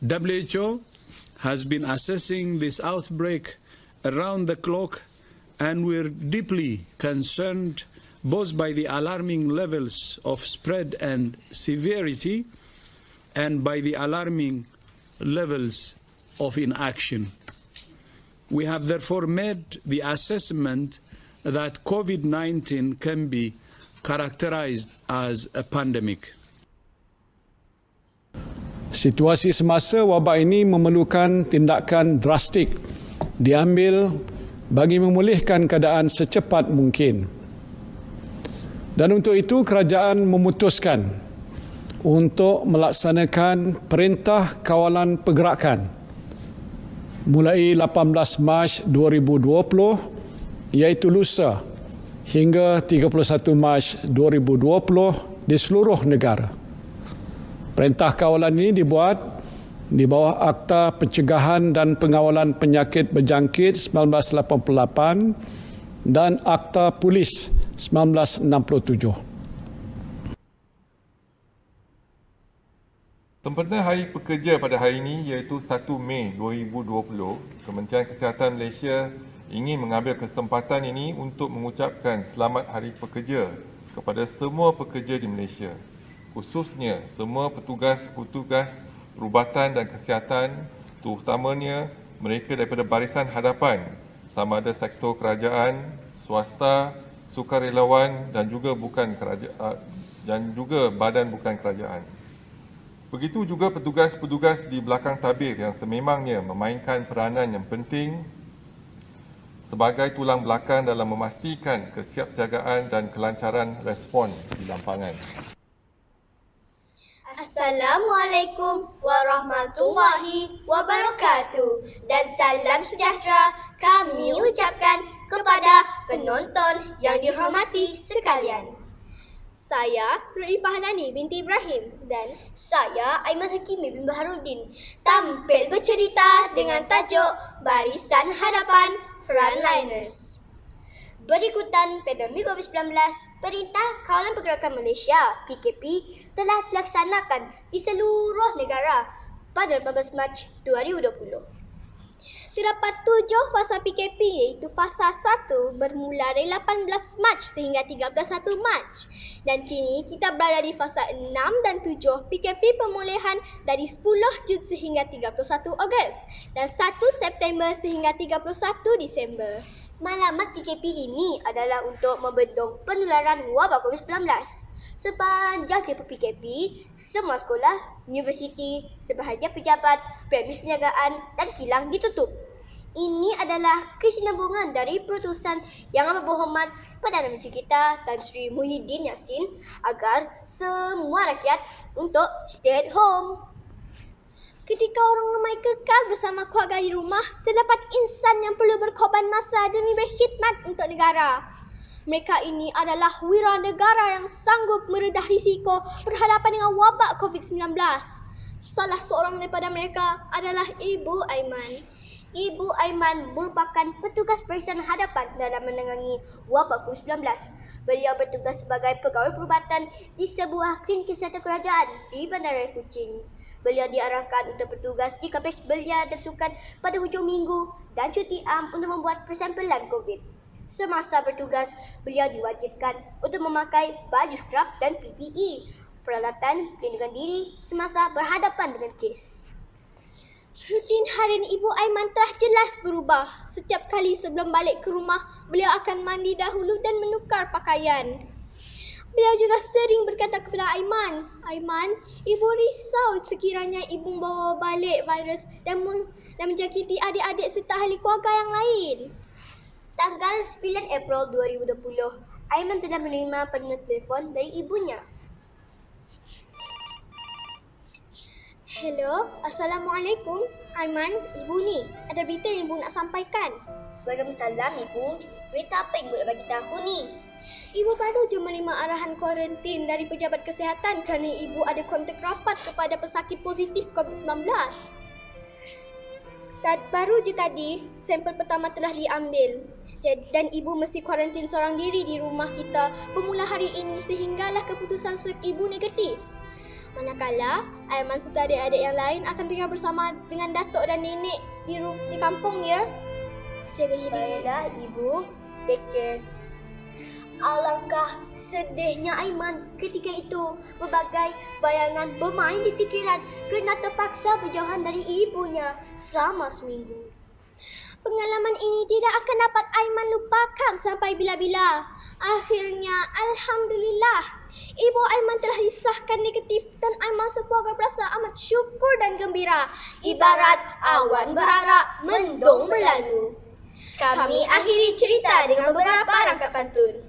WHO has been assessing this outbreak around the clock, and we're deeply concerned both by the alarming levels of spread and severity and by the alarming levels of inaction. We have therefore made the assessment that COVID-19 can be characterized as a pandemic. Situasi semasa wabak ini memerlukan tindakan drastik diambil bagi memulihkan keadaan secepat mungkin. Dan untuk itu kerajaan memutuskan untuk melaksanakan perintah kawalan pergerakan mulai 18 Mac 2020 iaitu lusa hingga 31 Mac 2020 di seluruh negara. Perintah kawalan ini dibuat di bawah Akta Pencegahan dan Pengawalan Penyakit Berjangkit 1988 dan Akta Polis 1967. Sempena Hari Pekerja pada hari ini iaitu 1 Mei 2020, Kementerian Kesihatan Malaysia ingin mengambil kesempatan ini untuk mengucapkan Selamat Hari Pekerja kepada semua pekerja di Malaysia, khususnya semua petugas-petugas perubatan dan kesihatan, terutamanya mereka daripada barisan hadapan sama ada sektor kerajaan, swasta, sukarelawan dan juga badan bukan kerajaan. Begitu juga petugas-petugas di belakang tabir yang sememangnya memainkan peranan yang penting sebagai tulang belakang dalam memastikan kesiapsiagaan dan kelancaran respon di lapangan. Assalamualaikum warahmatullahi wabarakatuh dan salam sejahtera kami ucapkan kepada penonton yang dihormati sekalian. Saya Ruifah Hanani binti Ibrahim dan saya Aiman Hakimi bin Baharudin tampil bercerita dengan tajuk Barisan Hadapan Frontliners. Berikutan pandemik COVID-19, Perintah Kawalan Pergerakan Malaysia (PKP) telah dilaksanakan di seluruh negara pada 18 Mac 2020. Terdapat 7 fasa PKP iaitu fasa 1 bermula dari 18 Mac sehingga 31 Mac dan kini kita berada di fasa 6 dan 7 PKP pemulihan dari 10 Jun sehingga 31 Ogos dan 1 September sehingga 31 Disember. Maklumat PKP ini adalah untuk membendung penularan wabak COVID-19. Sepanjang tempoh PKP, semua sekolah, universiti, sebahagian pejabat, premis perniagaan dan kilang ditutup. Ini adalah kesinambungan dari perutusan Yang Amat Berhormat Perdana Menteri kita Tan Sri Muhyiddin Yassin agar semua rakyat untuk stay at home. Ketika orang ramai kekal bersama keluarga di rumah, terdapat insan yang perlu berkorban masa demi berkhidmat untuk negara. Mereka ini adalah wira negara yang sanggup meredah risiko berhadapan dengan wabak COVID-19. Salah seorang daripada mereka adalah Ibu Aiman. Ibu Aiman merupakan petugas barisan hadapan dalam menangani wabak COVID-19. Beliau bertugas sebagai pegawai perubatan di sebuah klinik kesihatan kerajaan di Bandaraya Kuching. Beliau diarahkan untuk bertugas di kompleks belia dan sukan pada hujung minggu dan cuti am untuk membuat persampalan COVID. Semasa bertugas, beliau diwajibkan untuk memakai baju skrap dan PPE, peralatan pelindungan diri semasa berhadapan dengan kes. Rutin harian Ibu Aiman telah jelas berubah. Setiap kali sebelum balik ke rumah, beliau akan mandi dahulu dan menukar pakaian. Beliau juga sering berkata kepada Aiman, "Aiman, Ibu risau sekiranya Ibu membawa balik virus dan menjangkiti adik-adik serta ahli keluarga yang lain." Tanggal 9 April 2020, Aiman telah menerima panggilan telefon dari ibunya. "Hello, Assalamualaikum. Aiman, Ibu ni. Ada berita yang Ibu nak sampaikan." "Waalaikumsalam, Ibu. Berita apa Ibu nak bagi tahu ni?" "Ibu baru je menerima arahan kuarantin dari pejabat kesihatan kerana Ibu ada kontak rapat kepada pesakit positif COVID-19. Baru je tadi, sampel pertama telah diambil dan Ibu mesti kuarantin seorang diri di rumah kita bermula hari ini sehinggalah keputusan swab Ibu negatif. Manakala Aiman serta adik-adik yang lain akan tinggal bersama dengan datuk dan nenek di kampung ya. Jaga diri. Baiklah ibu, take care. Alangkah sedihnya Aiman ketika itu. Berbagai bayangan bermain di fikiran kerana terpaksa berjauhan dari ibunya selama seminggu. Pengalaman ini tidak akan dapat Aiman lupakan sampai bila-bila. Akhirnya, Alhamdulillah, ibu Aiman telah disahkan negatif dan Aiman sekeluarga berasa amat syukur dan gembira. Ibarat awan berarak, mendung berlalu. Kami akhiri cerita dengan beberapa rangkap pantun.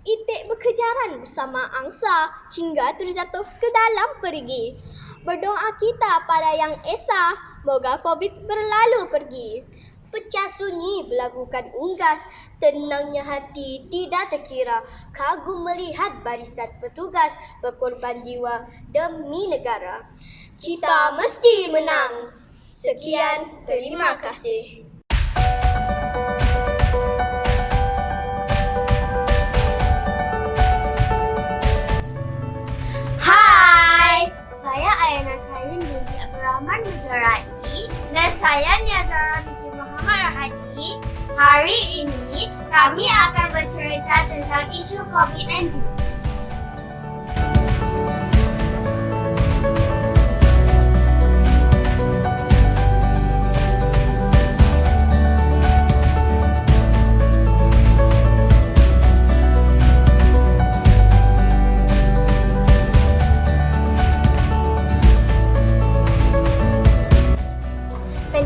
Itik berkejaran bersama angsa hingga terjatuh ke dalam perigi. Berdoa kita pada Yang Esa, moga COVID berlalu pergi. Pecah sunyi berlakukan unggas, tenangnya hati tidak terkira. Kagum melihat barisan petugas berkorban jiwa demi negara. Kita mesti menang. Sekian, terima kasih. Hai, saya Ayana Karin Budi Abdurrahman Mujarai dan saya Niazara Binti Muhammad Rahadi. Hari ini kami akan bercerita tentang isu COVID-19.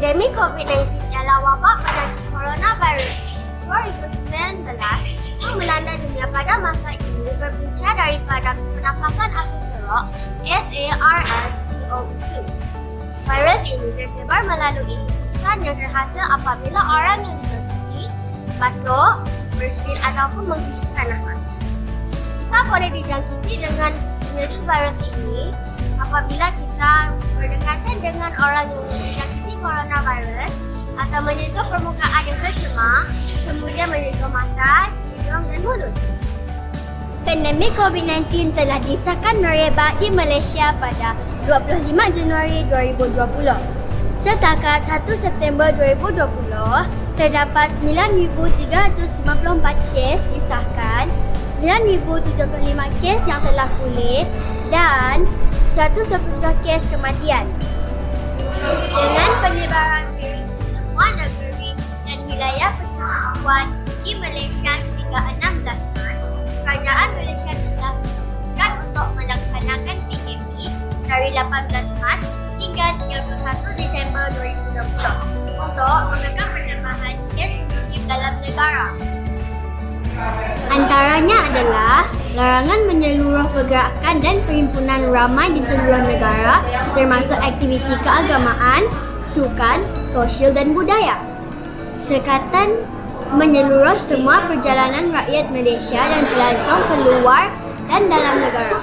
Pandemik COVID-19 adalah wabak penyakit coronavirus 2019 yang melanda dunia pada masa ini berpunca daripada pernafasan aerosolok SARS-CoV-2. Virus ini tersebar melalui hembusan yang terhasil apabila orang yang dijangkiti batuk, bersin ataupun menghembuskan nafas. Kita boleh dijangkiti dengan penyakit virus ini apabila kita berdekatan dengan orang yang dijangkiti coronavirus atau menyentuh permukaan yang tercemar, kemudian menyentuh mata, hidung dan mulut. Pandemik COVID-19 telah disahkan merebak di Malaysia pada 25 Januari 2020. Setakat 1 September 2020, terdapat 9,354 kes disahkan, 9,075 kes yang telah pulih dan 112 kes kematian. Dengan penyebaran virus di semua negeri dan wilayah persekutuan di Malaysia sehingga 16 Mac, Kerajaan Malaysia telah memutuskan untuk melaksanakan PKP dari 18 Mac hingga 31 Disember 2020 untuk menekan penambahan kes positif dalam negara. Antaranya adalah larangan menyeluruh pergerakan dan perhimpunan ramai di seluruh negara termasuk aktiviti keagamaan, sukan, sosial dan budaya. Sekatan menyeluruh semua perjalanan rakyat Malaysia dan pelancong keluar dan dalam negara.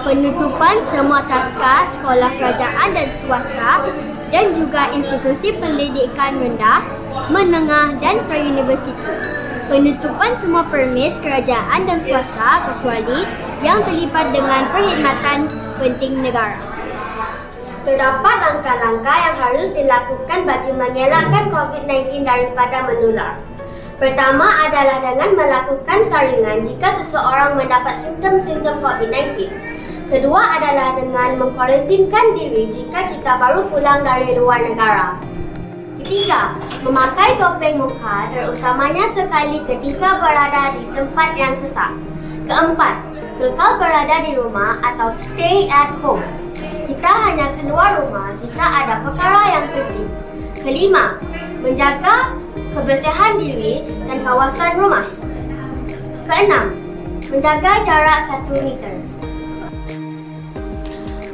Penutupan semua taska, sekolah kerajaan dan swasta dan juga institusi pendidikan rendah, menengah dan peruniversiti. Penutupan semua permis kerajaan dan swasta kecuali yang terlibat dengan perkhidmatan penting negara. Terdapat langkah-langkah yang harus dilakukan bagi mengelakkan COVID-19 daripada menular. Pertama adalah dengan melakukan saringan jika seseorang mendapat simptom-simptom COVID-19. Kedua adalah dengan mengkuarantinkan diri jika kita baru pulang dari luar negara. Ketiga, memakai topeng muka terutamanya sekali ketika berada di tempat yang sesak. Keempat, kekal berada di rumah atau stay at home. Kita hanya keluar rumah jika ada perkara yang penting. Kelima, menjaga kebersihan diri dan kawasan rumah. Keenam, menjaga jarak 1 meter.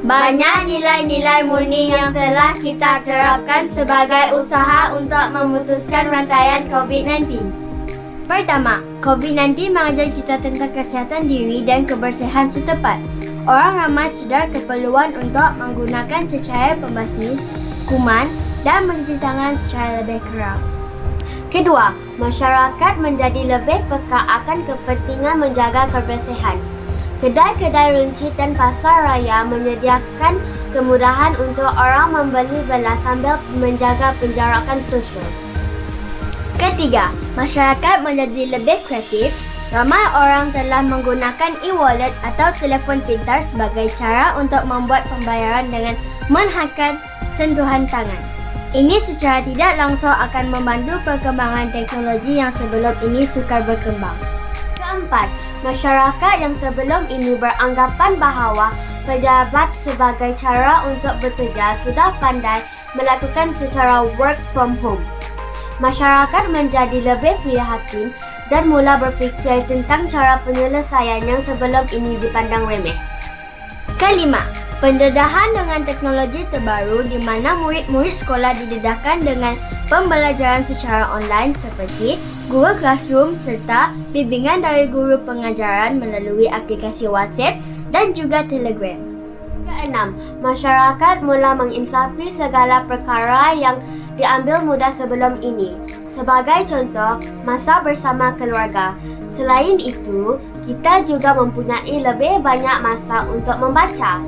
Banyak nilai-nilai murni yang telah kita terapkan sebagai usaha untuk memutuskan rantaian COVID-19. Pertama, COVID-19 mengajar kita tentang kesihatan diri dan kebersihan setempat. Orang ramai sedar keperluan untuk menggunakan cecair pembasmi, kuman dan mencuci tangan secara lebih kerap. Kedua, masyarakat menjadi lebih peka akan kepentingan menjaga kebersihan. Kedai-kedai runcit dan pasar raya menyediakan kemudahan untuk orang membeli belah sambil menjaga penjarakan sosial. Ketiga, masyarakat menjadi lebih kreatif. Ramai orang telah menggunakan e-wallet atau telefon pintar sebagai cara untuk membuat pembayaran dengan menghasilkan sentuhan tangan. Ini secara tidak langsung akan membantu perkembangan teknologi yang sebelum ini sukar berkembang. Keempat, masyarakat yang sebelum ini beranggapan bahawa pejabat sebagai cara untuk bekerja sudah pandai melakukan secara work from home. Masyarakat menjadi lebih prihatin dan mula berfikir tentang cara penyelesaian yang sebelum ini dipandang remeh. Kelima, pendedahan dengan teknologi terbaru di mana murid-murid sekolah didedahkan dengan pembelajaran secara online seperti Google Classroom serta bimbingan dari guru pengajaran melalui aplikasi WhatsApp dan juga Telegram. Keenam, masyarakat mula menginsafi segala perkara yang diambil mudah sebelum ini. Sebagai contoh, masa bersama keluarga. Selain itu, kita juga mempunyai lebih banyak masa untuk membaca.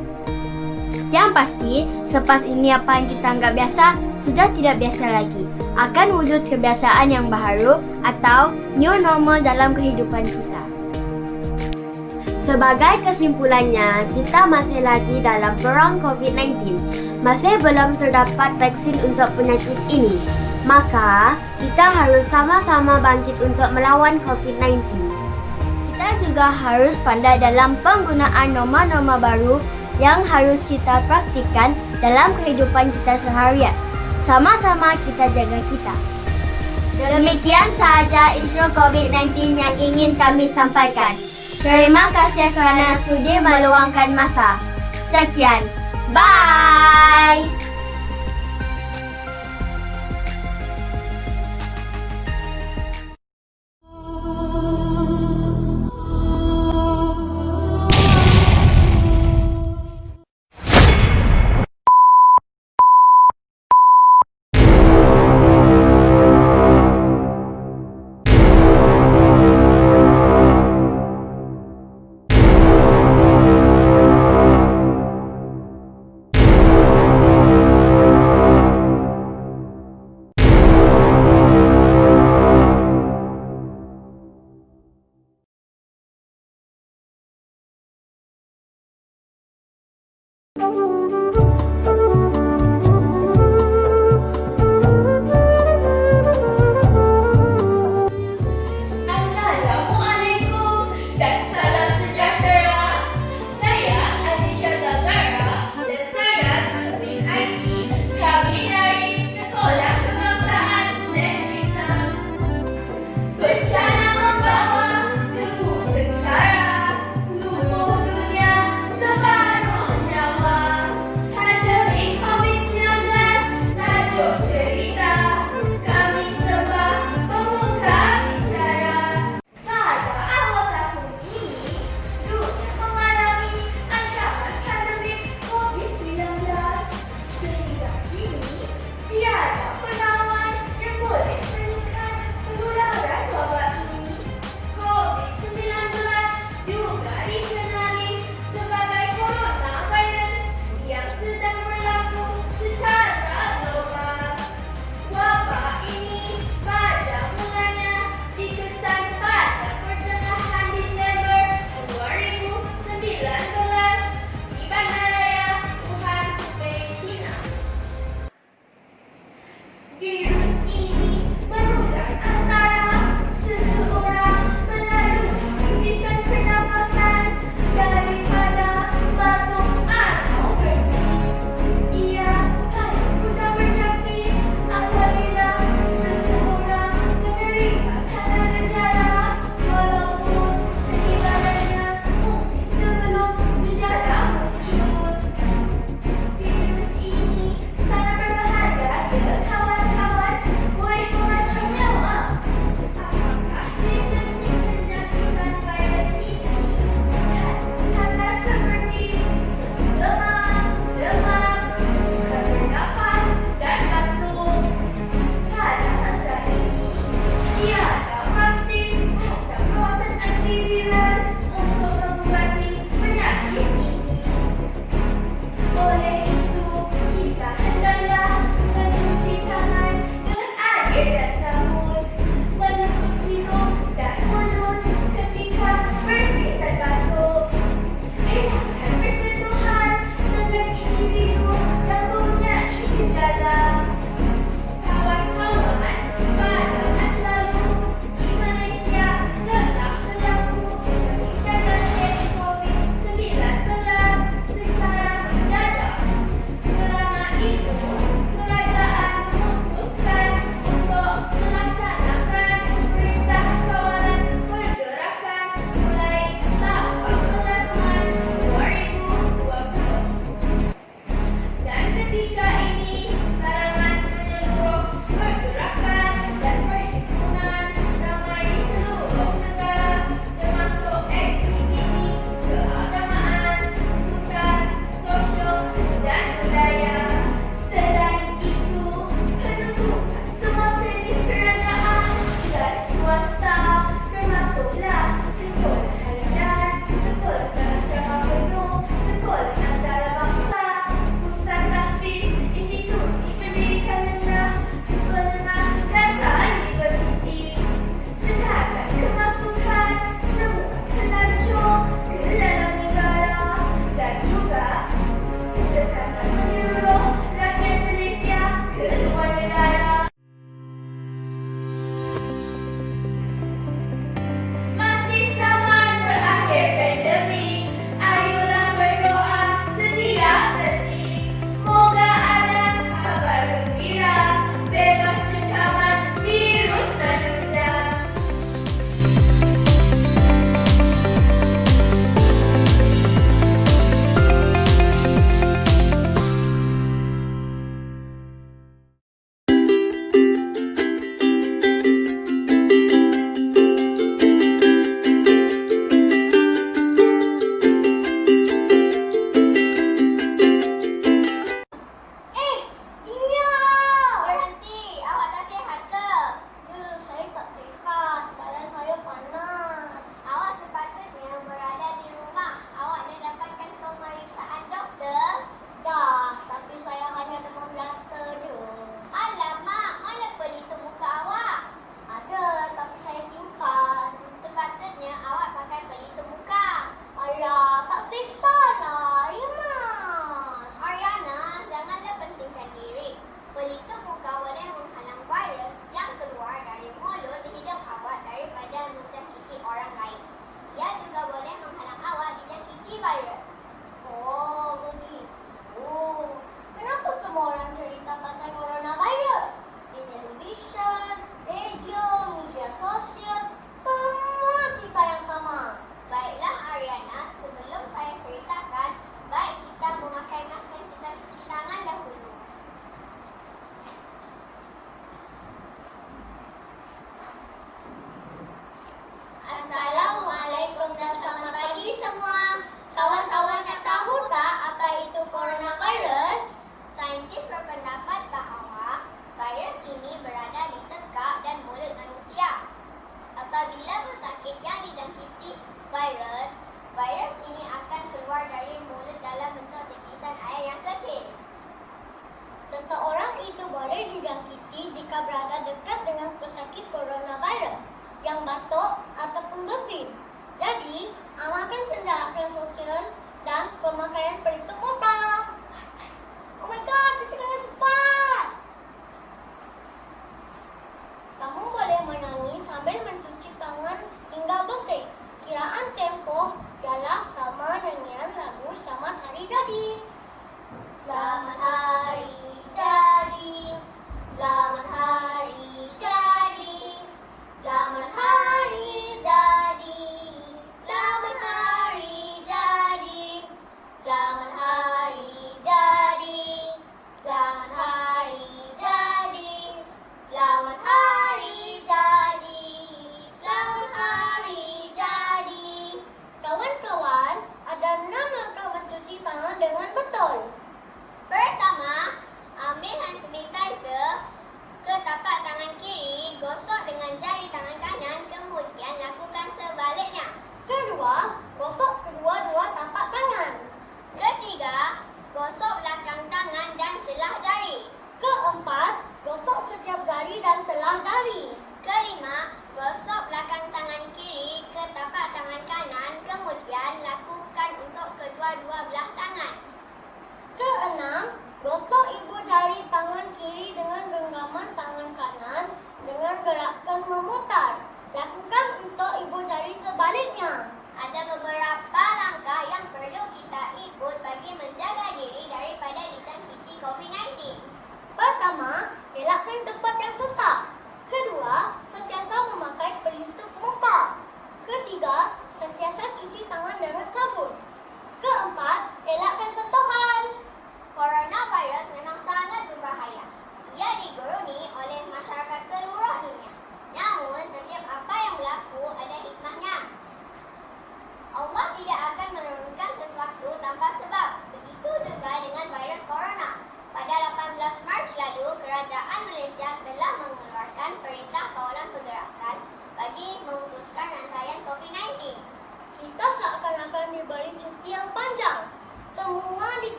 Yang pasti, selepas ini apa yang kita anggap biasa, sudah tidak biasa lagi. Akan wujud kebiasaan yang baharu atau new normal dalam kehidupan kita. Sebagai kesimpulannya, kita masih lagi dalam perang COVID-19. Masih belum terdapat vaksin untuk penyakit ini. Maka, kita harus sama-sama bangkit untuk melawan COVID-19. Kita juga harus pandai dalam penggunaan norma-norma baru yang harus kita praktikkan dalam kehidupan kita seharian. Sama-sama kita jaga kita. Demikian sahaja isu COVID-19 yang ingin kami sampaikan. Terima kasih kerana sudi meluangkan masa. Sekian. Bye!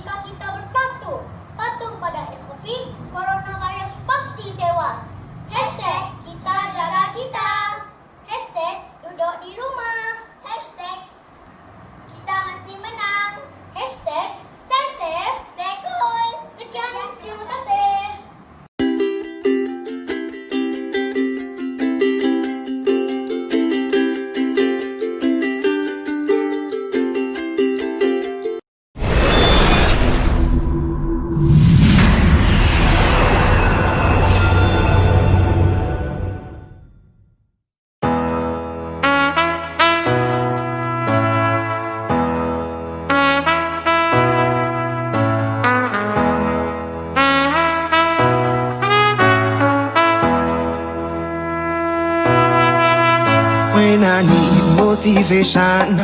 jika kita bersatu, patuh pada SOP, coronavirus pasti tewas. Hashtag kita jaga kita. Hashtag duduk di rumah. Hashtag kita mesti menang. Hashtag stay safe, stay cool. Sekian, terima kasih. When I need motivation,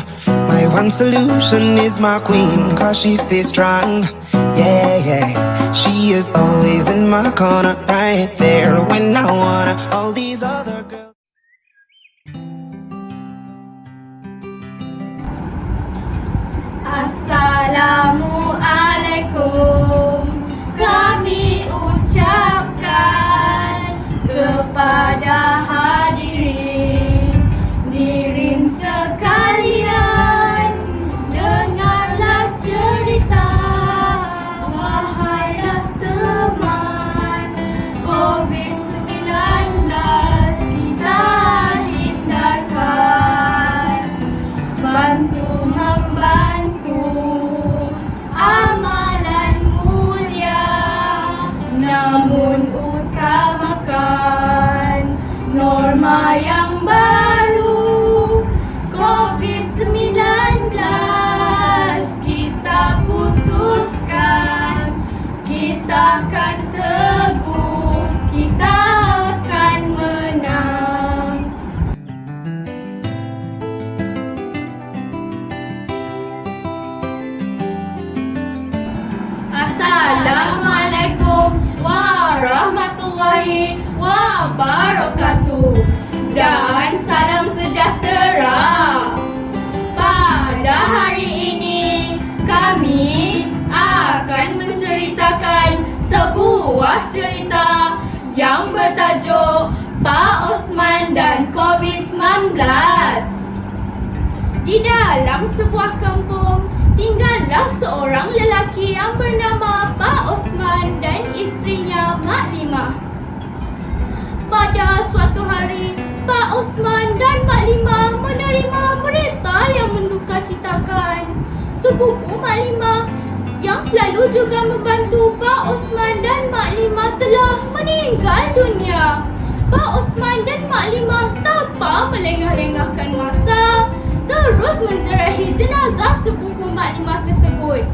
my one solution is my queen, cause she stays strong. Yeah, yeah, she is always in my corner, right there when I wanna. All these other girls. Assalamualaikum, kami ucapkan kepada hadirin sekalian, dengarlah cerita, wahailah teman. COVID-19 kita hindarkan, bantu membantu amalan mulia, namun utamakan norma yang baru. COVID-19 kita putuskan, kita akan teguh, kita akan menang. Assalamualaikum warahmatullahi wabarakatuh, dan salam sejahtera. Pada hari ini kami akan menceritakan sebuah cerita yang bertajuk Pak Osman dan COVID-19. Di dalam sebuah kampung tinggallah seorang lelaki yang bernama Pak Osman dan isterinya Mak Limah. Pada suatu hari, Pak Osman dan Mak Limah menerima berita yang mendukacitakan. Sepupu Mak Limah yang selalu juga membantu Pak Osman dan Mak Limah telah meninggal dunia. Pak Osman dan Mak Limah tanpa melengah-lengahkan masa terus menziarahi jenazah sepupu Mak Limah tersebut.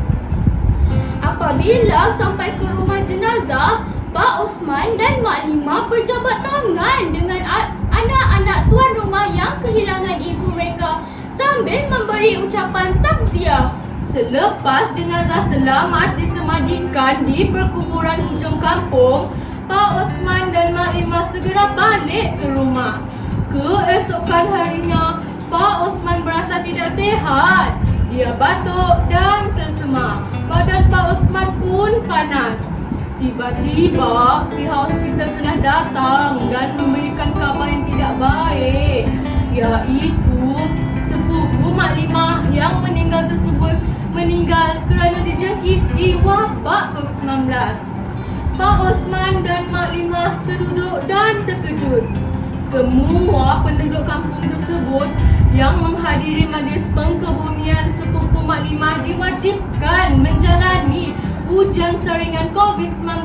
Apabila sampai ke rumah jenazah, Pak Osman dan Mak Limah berjabat tangan dengan anak-anak tuan rumah yang kehilangan ibu mereka sambil memberi ucapan takziah. Selepas jenazah selamat disemadikan di perkuburan hujung kampung, Pak Osman dan Mak Limah segera balik ke rumah. Keesokan harinya, Pak Osman merasa tidak sihat. Dia batuk dan selsema. Badan Pak Osman pun panas. Tiba-tiba pihak hospital telah datang dan memberikan khabar yang tidak baik, iaitu sepupu Mak Limah yang meninggal tersebut meninggal kerana dijangkiti wabak COVID-19. Pak Osman dan Mak Limah terduduk dan terkejut. Semua penduduk kampung tersebut yang menghadiri majlis pengkebumian sepupu Mak Limah diwajibkan menjalani ujian saringan COVID-19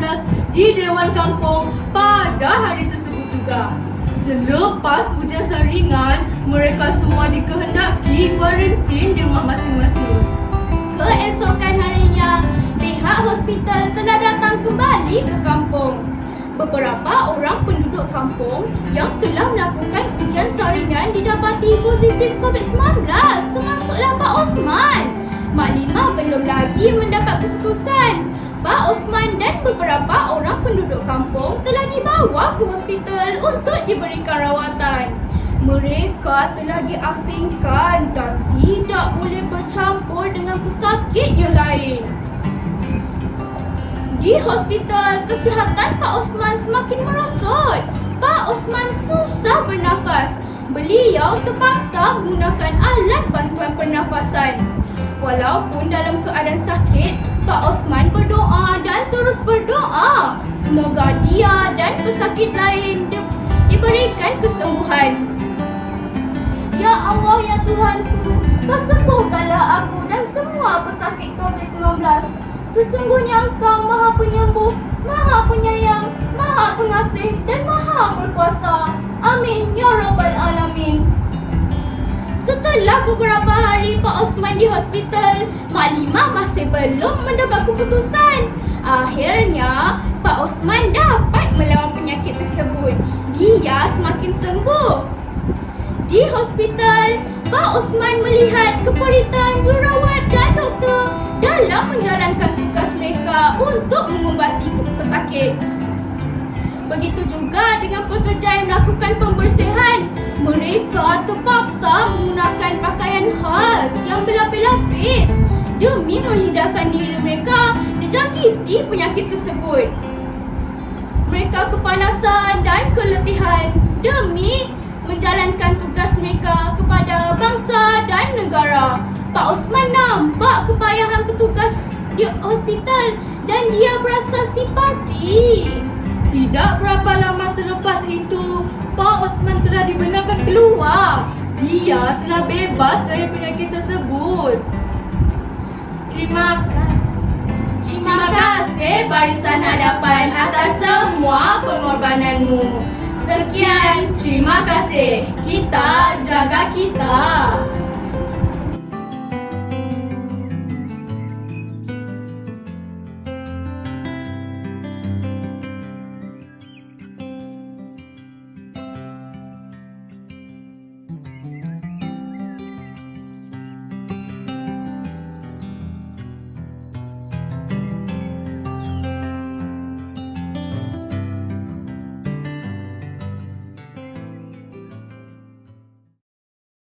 di Dewan Kampung pada hari tersebut juga. Selepas ujian saringan, mereka semua dikehendaki kuarantin di rumah masing-masing. Keesokan harinya, pihak hospital telah datang kembali ke kampung. Beberapa orang penduduk kampung yang telah melakukan ujian saringan didapati positif COVID-19, termasuklah Pak Osman. Mak Limah belum lagi mendapat keputusan. Pak Osman dan beberapa orang penduduk kampung telah dibawa ke hospital untuk diberikan rawatan. Mereka telah diasingkan dan tidak boleh bercampur dengan pesakit yang lain. Di hospital, kesihatan Pak Osman semakin merosot. Pak Osman susah bernafas. Beliau terpaksa menggunakan alat bantuan pernafasan. Walaupun dalam keadaan sakit, Pak Osman berdoa dan terus berdoa. Semoga dia dan pesakit lain diberikan kesembuhan. Ya Allah, ya Tuhanku, Kau sembuhkanlah aku dan semua pesakit COVID-19. Sesungguhnya Engkau Maha Penyembuh, Maha Penyayang, Maha Pengasih dan Maha Berkuasa. Amin ya Rabbal Alamin. Setelah beberapa hari Pak Osman di hospital, Maklimah masih belum mendapat keputusan. Akhirnya, Pak Osman dapat melawan penyakit tersebut. Dia semakin sembuh. Di hospital, Pak Osman melihat keperitan jurawat dan doktor dalam menjalankan tugas mereka untuk mengubati pesakit. Begitu juga dengan pekerja yang melakukan pembersihan. Mereka terpaksa menggunakan pakaian khas yang berlapis-lapis demi menghindarkan diri mereka dijangkiti penyakit tersebut. Mereka kepanasan dan keletihan demi menjalankan tugas mereka kepada bangsa dan negara. Pak Osman nampak kepayahan petugas di hospital dan dia berasa simpati. Tidak berapa lama selepas itu, Pak Osman telah dibenarkan keluar. Dia telah bebas dari penyakit tersebut. Terima kasih Barisan Hadapan atas semua pengorbananmu. Sekian, terima kasih. Kita jaga